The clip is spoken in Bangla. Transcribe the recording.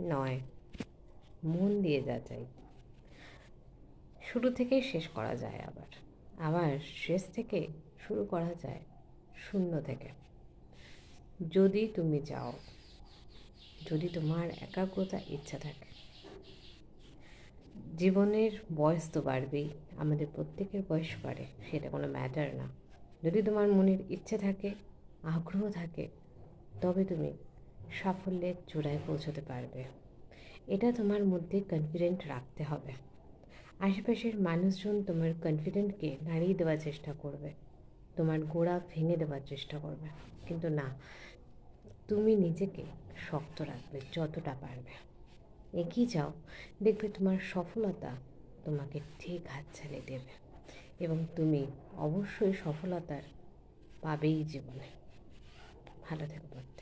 নয়, মন দিয়ে যাচাই। শুরু থেকেই শেষ করা যায়, আবার আবার শেষ থেকে শুরু করা যায়, শূন্য থেকে। যদি তুমি চাও, যদি তোমার একাগ্রতা ইচ্ছা থাকে। জীবনের বয়স তো বাড়বেই, আমাদের প্রত্যেকের বয়স বাড়ে, সেটা কোনো ম্যাটার না। যদি তোমার মনের ইচ্ছে থাকে, আগ্রহ থাকে, তবে তুমি সাফল্যের চূড়ায় পৌঁছতে পারবে। এটা তোমার মধ্যে কনফিডেন্ট রাখতে হবে। আশেপাশের মানুষজন তোমার কনফিডেন্টকে নাড়িয়ে দেওয়ার চেষ্টা করবে, তোমার গোড়া ভেঙে দেওয়ার চেষ্টা করবে, কিন্তু না, তুমি নিজেকে শক্ত রাখবে যতটা পারবে। এগিয়ে যাও, দেখবে তোমার সফলতা তোমাকে ঠিক হাতছানি দেবে, এবং তুমি অবশ্যই সফলতার পাবেই জীবনে। ভালো থাকবে।